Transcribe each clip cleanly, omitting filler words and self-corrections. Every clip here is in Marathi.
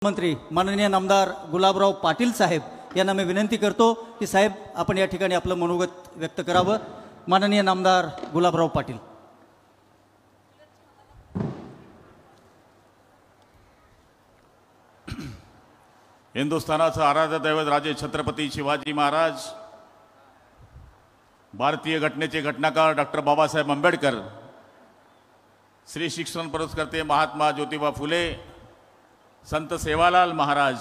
मंत्री माननीय नामदार गुलाबराव पाटील साहेब यांना मी विनंती करतो की साहेब आपण या ठिकाणी आपलं मनोगत व्यक्त करावं। माननीय नामदार गुलाबराव पाटील। हिंदुस्थानाचं आराध्य दैवत राजे छत्रपती शिवाजी महाराज, भारतीय घटनेचे घटनाकार डॉक्टर बाबासाहेब आंबेडकर, श्री शिक्षण पुरस्कर्ते महात्मा ज्योतिबा फुले, संत सेवालाल महाराज,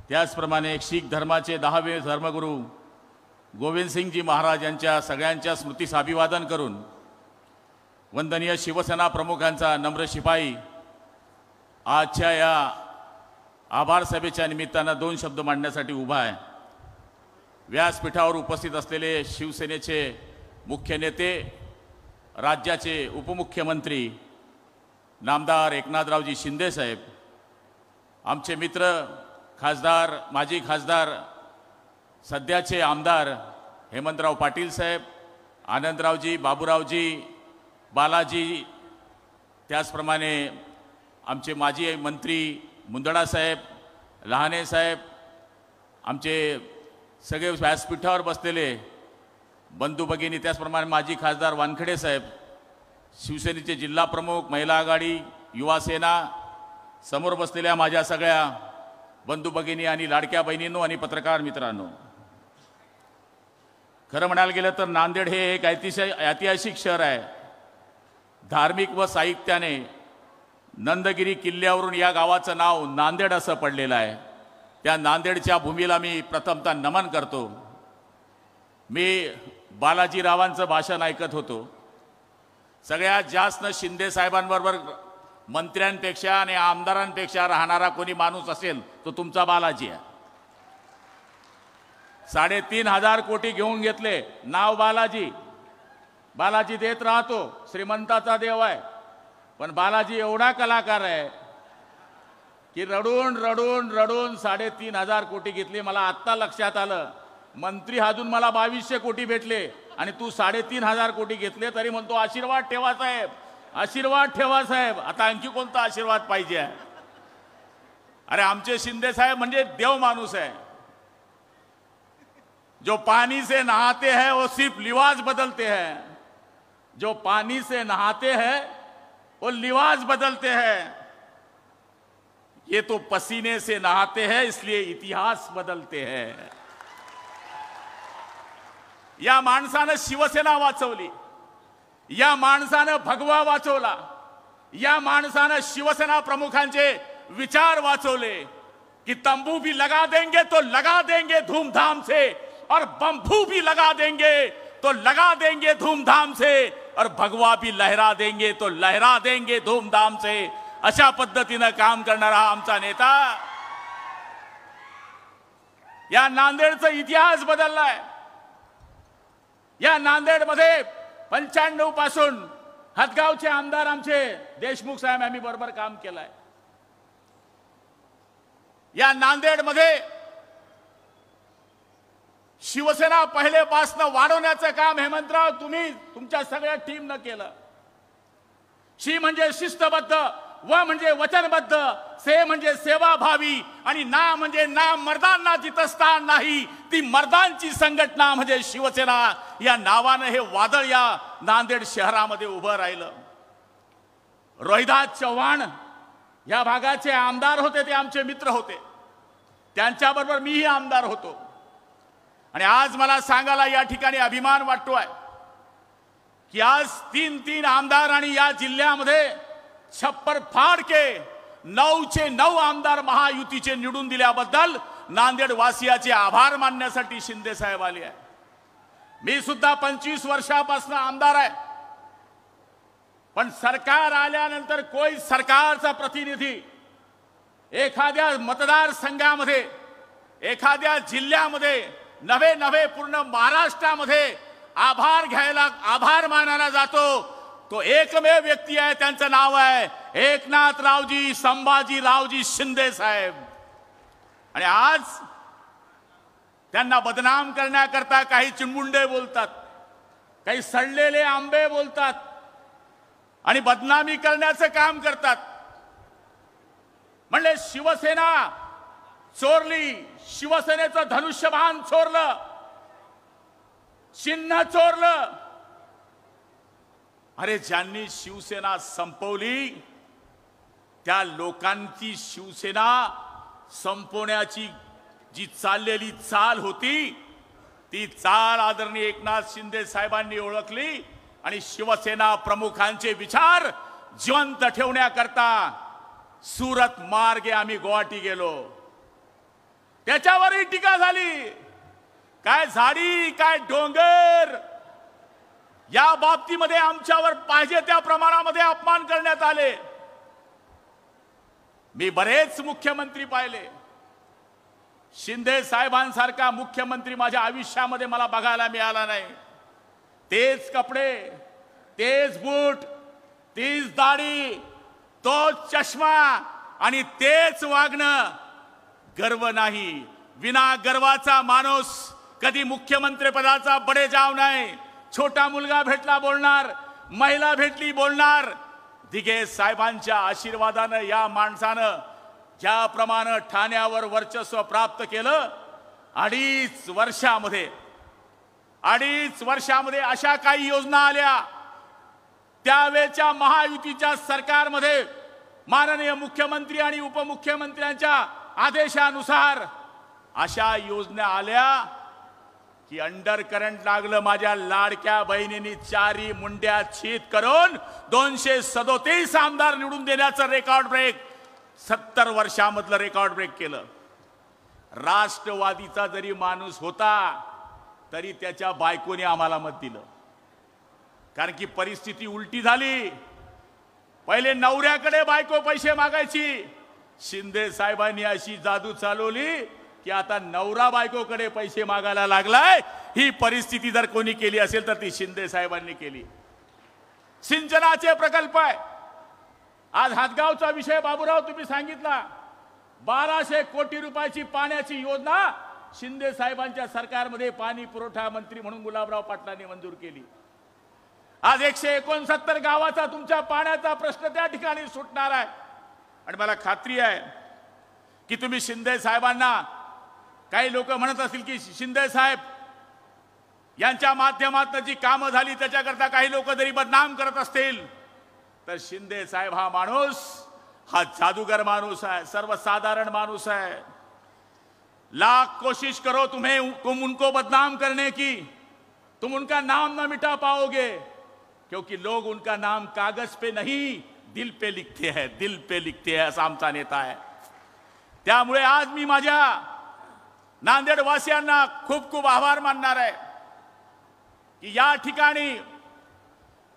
त्याचप्रमाणे शीख धर्माचे 10वे धर्मगुरू गोविंदसिंगजी महाराज यांच्या सगळ्यांच्या स्मृतीस अभिवादन करून वंदनीय शिवसेना प्रमुखांचा नम्र शिपाई आजच्या या आभार सभेच्या निमित्तानं 2 शब्द मांडण्यासाठी उभा आहे। व्यासपीठावर उपस्थित असलेले शिवसेनेचे मुख्य नेते, राज्याचे उपमुख्यमंत्री नामदार एकनाथरावजी शिंदे साहेब, आमचे मित्र खासदार, माजी खासदार, सध्याचे आमदार हेमंतराव पाटील साहेब, आनंदरावजी, बाबूरावजी, बालाजी, त्याचप्रमाणे आमचे माजी मंत्री मुंदडा साहेब, लहाने साहेब, आमचे सगळे व्यासपीठावर बसलेले बंधू भगिनी, त्याचप्रमाणे माजी खासदार वानखडे साहेब, शिवसेनेचे जिल्हा प्रमुख, महिला आघाडी, युवा सेना, समोर बसलेल्या माझ्या सगळ्या बंधू भगिनी आणि लाडक्या बहिणींनो आणि पत्रकार मित्रांनो, खरं म्हणायला गेलं तर नांदेड हे एक ऐतिहासिक शहर आहे। धार्मिक व साहित्याने नंदगिरी किल्ल्यावरून या गावाचं नाव नांदेड असं पडलेलं आहे। त्या नांदेडच्या भूमीला मी प्रथमतः नमन करतो। मी बालाजीरावांचं भाषण ऐकत होतो। सगळ्यात जास्त शिंदे साहेबांबरोबर मंत्र्यांपेक्षा आणि आमदारांपेक्षा राहणारा कोणी माणूस असेल तो तुमचा बालाजी आहे। 3,500 कोटी घेऊन घेतले, नाव बालाजी, बालाजी देत राहतो, श्रीमंताचा देव आहे। पण बालाजी एवढा कलाकार आहे की रडून रडून रडून 3,500 कोटी घेतले। मला आत्ता लक्षात आलं, मंत्री हादून मला 2200 कोटी भेटले आणि तू 3,500 कोटी घेतले तरी म्हणतो आशीर्वाद ठेवा साहेब, आशीर्वाद ठेवा साहेब। आता आणखी कोणता आशीर्वाद पाहिजे आहे? अरे आमचे शिंदे साहेब म्हणजे देव माणूस आहे। जो पानी से नहाते हैं वो सिर्फ लिबास बदलते हैं, जो पानी से नहाते हैं वो लिबास बदलते हैं, ये तो पसीने से नहाते हैं इसलिए इतिहास बदलते हैं। या माणसानं शिवसेना वाचवली, या माणसानं भगवा वाचवला, या माणसानं शिवसेना प्रमुखांचे विचार वाचवले कि तंबू भी लगा देंगे तो लगा देंगे धूमधाम से, और बंबू भी लगा देंगे तो लगा देंगे धूमधाम से, और भगवा भी लहरा देंगे तो लहरा देंगे धूमधाम से। अशा पद्धतीनं काम करणारा आमचा नेता या नांदेडचा इतिहास बदललाय। या नांदेडमध्ये 95 पासून हदगावचे आमदार आमचे देशमुख साहेब आम्ही बरोबर काम केलंय। या नांदेडमध्ये शिवसेना पहिलेपासून वाढवण्याचं काम हेमंतराव तुम्ही तुमच्या सगळ्या टीमनं केलं। शी म्हणजे शिस्तबद्ध, व म्हणजे वचनबद्ध, से म्हणजे सेवाभावी, आणि ना म्हणजे ना मर्दांना जिथं स्थान नाही ती मर्दांची संघटना म्हणजे शिवसेना। या नावानं हे वादळ या नांदेड शहरामध्ये उभं राहिलं। रोहिदास चव्हाण या भागाचे आमदार होते, ते आमचे मित्र होते, त्यांच्याबरोबर मीही आमदार होतो। आणि आज मला सांगायला या ठिकाणी अभिमान वाटतोय की आज 3 आमदार आणि या जिल्ह्यामध्ये छप्पर फाड के 9चे 9 आमदार महायुतीचे निवडून दिल्याबद्दल नांदेड वासियाचे आभार मानण्यासाठी शिंदे साहेब आले आहे। मी सुद्धा 25 वर्षापासून आमदार आहे, पण सरकार आल्यानंतर कोई सरकारचा प्रतिनिधी एखाद्या मतदारसंघामध्ये, एखाद्या जिल्ह्यामध्ये नवे पूर्ण महाराष्ट्रामध्ये आभार मानायला जातो, तो एकमेव व्यक्ती आहे, त्यांचं नाव आहे एकनाथरावजी संभाजीरावजी शिंदे साहेब। आणि आज त्यांना बदनाम करण्याकरता काही चिमुंडे बोलतात, काही सडलेले आंबे बोलतात आणि बदनामी करण्याचं काम करतात। म्हणले शिवसेना चोरली, शिवसेनेचं धनुष्यबाण चोरलं, चिन्ह चोरलं. अरे ज्यांनी शिवसेना संपवली त्या लोकांची शिवसेना संपवण्याची जी चाललेली चाल होती ती चाल आदरणीय एकनाथ शिंदे साहेबांनी ओळखली आणि शिवसेना प्रमुखांचे विचार जिवंत ठेवण्याकरता सुरत मार्गे आम्ही गुवाहाटी गेलो. त्याच्यावरही टीका झाली. काय झाडी काय डोंगर या बाबतीमध्ये आमच्यावर पाहिजे त्या प्रमाणामध्ये अपमान करण्यात आले. मी बरेच मुख्यमंत्री पाहिले. शिंदे साहेबांसारखा मुख्यमंत्री माझ्या आयुष्यामध्ये मला बघायला मिळाला नाही. तेच कपडे, तेच बूट, तीच दाढी, तोच चष्मा आणि तेच वागणं. गर्व नाही. विना गर्वाचा माणूस कधी मुख्यमंत्री पदाचा बडेजाव नाही. छोटा मुलगा भेटला बोलणार, महिला भेटली बोलणार. दिघे साहेबांच्या आशीर्वादानं या माणसानं ज्याप्रमाणे ठाण्यावर वर्चस्व प्राप्त केलं, अडीच वर्षामध्ये अशा काही योजना आल्या त्यावेळच्या महायुतीच्या सरकारमध्ये माननीय मुख्यमंत्री आणि उपमुख्यमंत्र्यांच्या आदेशानुसार अशा योजना आल्या की अंडर करंट लागलं. माझ्या लाडक्या बहिणींनी चारी मुंड्या छीत करून 237 आमदार निवडून देण्याचं रेकॉर्ड ब्रेक 70 वर्षामधलं रेकॉर्ड ब्रेक केलं. राष्ट्रवादीचा जरी माणूस होता तरी त्याच्या बायकोने आम्हाला मत दिलं. कारण की परिस्थिती उलटी झाली. पहिले नवऱ्याकडे बायको पैसे मागायची. शिंदे साहेबांनी अशी जादू चालवली की आता नवरा बायकोकडे पैसे मागायला लागलाय. ही परिस्थिती जर कोणी केली असेल तर ती शिंदे साहेबांनी केली. सिंचनाचे प्रकल्प आहे. आज हातगावचा विषय बाबूराव तुम्ही सांगितला. 1200 कोटी रुपयाची पाण्याची योजना शिंदे साहेबांच्या सरकारमध्ये पाणी पुरवठा मंत्री म्हणून गुलाबराव पाटलांनी मंजूर केली. आज 169 गावाचा तुमच्या पाण्याचा प्रश्न त्या ठिकाणी सुटणार आहे. आणि मला खात्री आहे की तुम्ही शिंदे साहेबांना, काही लोक म्हणत असतील की शिंदे साहेब यांच्या माध्यमातून जी कामं झाली त्याच्याकरता काही लोक जरी बदनाम करत असतील तर शिंदे साहेब हा माणूस हा जादूगर माणूस है, सर्वसाधारण माणूस है. लाख कोशिश करो तुम उनको बदनाम करने की, तुम उनका नाम न मिटा पाओगे क्योंकि लोग उनका नाम कागज पे नहीं दिल पे लिखते हैं, दिल पे लिखते हैं. असा आमचा नेता आहे. त्यामुळे आज मी माझ्या नांदेड वासियांना खूप खूप आभार मानणार आहे की या ठिकाणी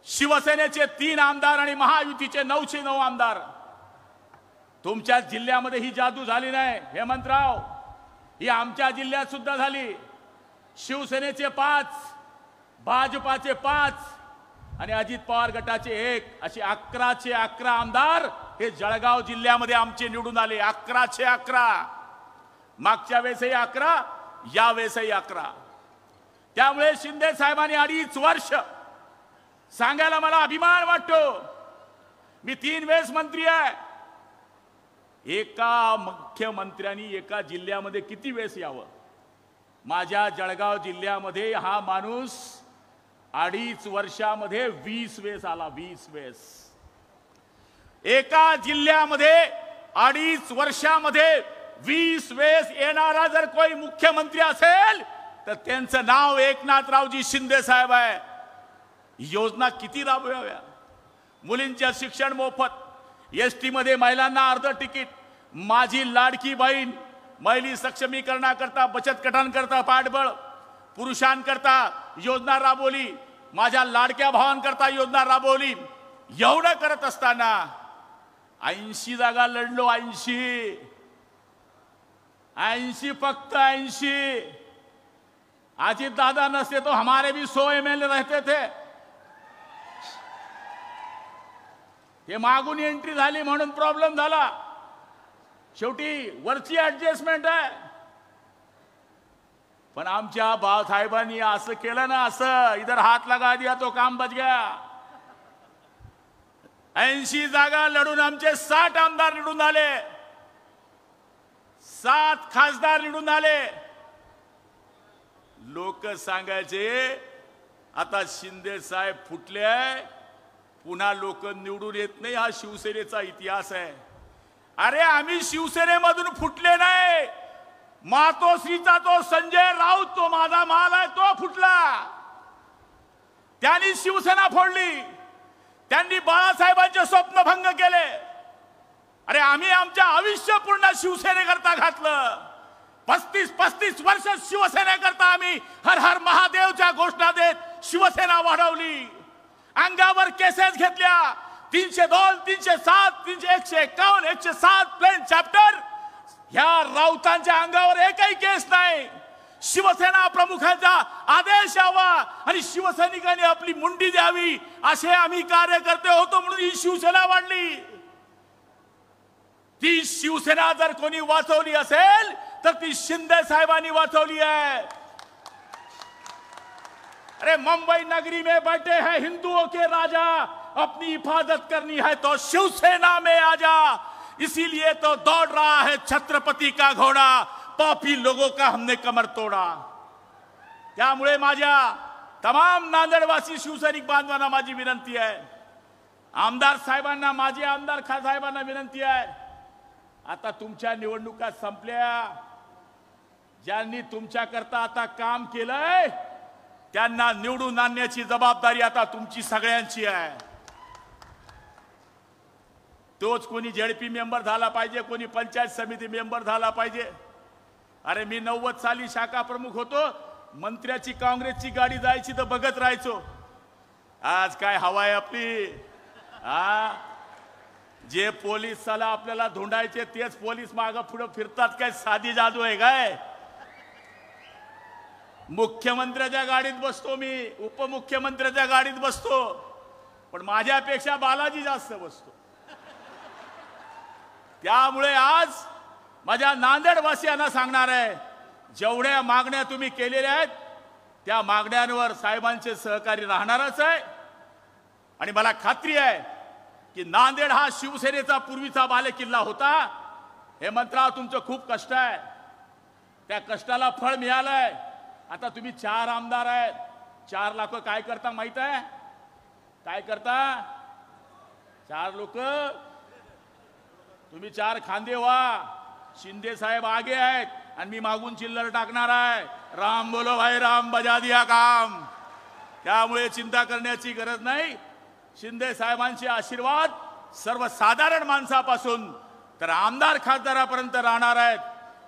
शिवसेनेचे 3 आमदार आणि महायुतीचे 9चे 9 आमदार. तुमच्या जिल्ह्यामध्ये ही जादू झाली नाही हेमंतराव, ही आमच्या जिल्ह्यात सुद्धा झाली. शिवसेनेचे 5, भाजपाचे 5 आणि अजित पवार गटाचे 1 असे 11चे 11 आमदार हे जळगाव जिल्ह्यामध्ये आमचे निवडून आले. 11चे 11. मागच्या वेळेसही 11, या वेळेसही 11. त्यामुळे शिंदे साहेबांनी 2.5 वर्ष, सांगायला मला अभिमान वाटतो, मी 3 वेळेस मंत्री आहे. एका मुख्यमंत्र्यांनी एका जिल्ह्यामध्ये किती वेळेस यावं? माझ्या जळगाव जिल्ह्यामध्ये हा माणूस 2.5 वर्षामध्ये 20 वेळेस आला. 20 वेळेस एका जिल्ह्यामध्ये 2.5 वर्षामध्ये 20 वेळेस येणारा जर कोणी मुख्यमंत्री असेल तर त्यांचं नाव एकनाथरावजी शिंदे साहेब आहे. योजना किती राबवाव्या? मुलींच्या शिक्षण मोफत, एसटी मध्ये महिलांना अर्ध तिकीट, माझी लाडकी बहीण, महिला सक्षमीकरणाकरता, बचत गटांकरता पाठबळ, पुरुषांकरता योजना राबवली, माझ्या लाडक्या भावांकरता योजना राबवली. एवढं करत असताना 80 जागा लढलो. 80 फक्त 80. अजित दादा नसते तो हमारे भी 100 MLA रहते थे. हे मागून एंट्री झाली म्हणून प्रॉब्लेम झाला. शेवटी वरची ऍडजस्टमेंट आहे. पण आमच्या बाळासाहेबांनी असं केलं ना, असं इधर हात लगा दिया तो काम बच गया. 80 जागा लढून आमचे 60 आमदार निवडून आले. 7 खासदार निवडून आले. लोक सांगायचे आता शिंदे साहेब फुटले आहे, पुन्हा लोक निवडून येत नाही, हा शिवसेनेचा इतिहास आहे. अरे आम्ही शिवसेनेमधून फुटले नाही. मातोश्रीचा तो संजय राऊत, तो माझा माल आहे, तो फुटला. त्यांनी शिवसेना फोडली, त्यांनी बाळासाहेबांचे स्वप्नभंग केले. अरे आम्ही आमच्या आयुष्य पूर्ण शिवसेनेकरता घातलं. 35 वर्ष शिवसेनेकरता आम्ही हर हर महादेवच्या घोषणा देत शिवसेना वाढवली. अंगावर केसेस घेतल्या, 302, 307, 151, 107 प्लेन चॅप्टर. ह्या राऊतांच्या अंगावर एकही केस नाही. शिवसेना प्रमुखांचा आदेश यावा आणि शिवसैनिकांनी आपली मुंडी द्यावी, असे आम्ही कार्यकर्ते होतो, म्हणून ही शिवसेना वाढली. ती शिवसेना जर कोणी वाचवली असेल तर ती शिंदे साहेबांनी वाचवली आहे. अरे मुंबई नगरी में बैठे हैं हिंदुओं के राजा, अपनी हिफाजत करनी है तो शिवसेना में आजा. इसीलिए तो दौड़ रहा है छत्रपति का घोड़ा, पापी लोगों का हमने कमर तोड़ा. त्यामुळे माझ्या तमाम नांदेडवासी शिवसैनिक बांधवांना माझी विनंती आहे, आमदार साहेबांना, माझे आमदार साहेबांना विनंती आहे, आता तुमच्या निवडणुका संपल्या. ज्यांनी तुमच्याकरता आता काम केलंय त्यांना निवडून आणण्याची जबाबदारी आता तुमची सगळ्यांची आहे. तोच कोणी जेडपी मेंबर झाला पाहिजे, कोणी पंचायत समिती मेंबर झाला पाहिजे. अरे मी 90 साली शाखा प्रमुख होतो, मंत्र्याची काँग्रेसची गाडी जायची तर बघत राहायचो. आज काय हवा आहे आपली? जे पोलीस साला आपल्याला धुंडायचे तेच पोलीस मागं पुढे फिरतात. काय साधी जादू आहे काय? मुख्यमंत्र्याच्या गाडीत बसतो मी, उपमुख्यमंत्र्याच्या गाडीत बसतो, पण माझ्यापेक्षा बालाजी जास्त बसतो. त्यामुळे आज माझ्या नांदेडवासियांना सांगणार आहे, जेवढ्या मागण्या तुम्ही केलेल्या आहेत त्या मागण्यांवर साहेबांचे सहकारी राहणारच आहे. आणि मला खात्री आहे की नांदेड हा शिवसेनेचा पूर्वीचा बालेकिल्ला होता. हेमंतराव तुमचं खूप कष्ट आहे, त्या कष्टाला फळ मिळालंय. आता तुम्ही 4 आमदार आहेत, 4 लोक काय करता माहित आहे? काय करता? 4 लोक तुम्ही 4 खांदे व्हा. शिंदे साहेब आगे आहेत आणि मी मागून चिल्लर टाकणार आहे. राम बोलो भाई राम, बजा दिया काम. त्यामुळे चिंता करण्याची गरज नाही. शिंदे साहेबांचे आशीर्वाद सर्वसाधारण माणसापासून तर आमदार खासदारापर्यंत राहणार आहेत.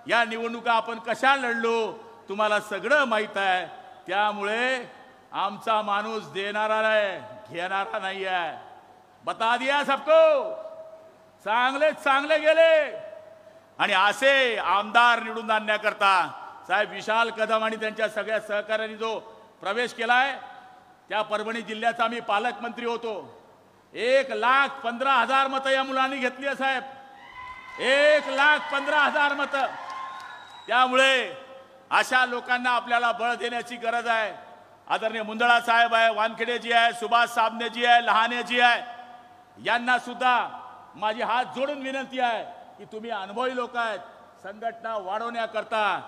या निवडणुका आपण कशा लढलो तुम्हाला सगळं माहित आहे. त्यामुळे आमचा माणूस देणारा आहे, घेणारा नाही आहे. बता दिया सबको. चांगले गेले. आणि असे आमदार निवडून आणण्याकरता साहेब विशाल कदम आणि त्यांच्या सगळ्या सहकार्याने जो प्रवेश केलाय, त्या परभणी जिल्ह्याचा मी पालकमंत्री होतो. 1,15,000 मतं या मुलांनी घेतली आहे साहेब, 1,15,000 मतं. त्यामुळे अशा लोकांना आपल्याला बळ देण्याची गरज आहे. आदरणीय मुंदळा साहेब आहे, वानखेडेजी आहे, सुभाष साबणेजी आहे, लहानेजी आहे, यांना सुद्धा माझी हात जोडून विनंती आहे की तुम्ही अनुभवी लोक आहेत, संघटना वाढवण्याकरता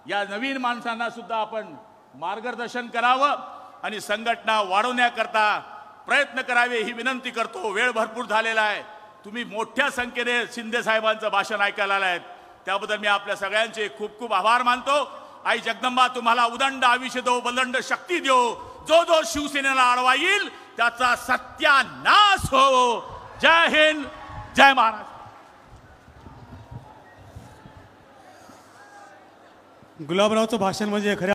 या नवीन माणसांना सुद्धा आपण मार्गदर्शन करावं आणि संघटना वाढवण्याकरता प्रयत्न करावे ही विनंती करतो. वेळ भरपूर झालेला आहे. तुम्ही मोठ्या संख्येने शिंदे साहेबांचं भाषण ऐकायला आलात, त्याबद्दल मी आपल्या सगळ्यांचे खूप खूप आभार मानतो. आई जगदंबा तुम्हाला उदंड आयुष्य दो, बलंड शक्ती देव. जो शिवसेनेला अडवा येईल त्याचा सत्यानाश हो. जय हिंद, जय महाराष्ट्र. गुलाबरावचं भाषण म्हणजे खऱ्या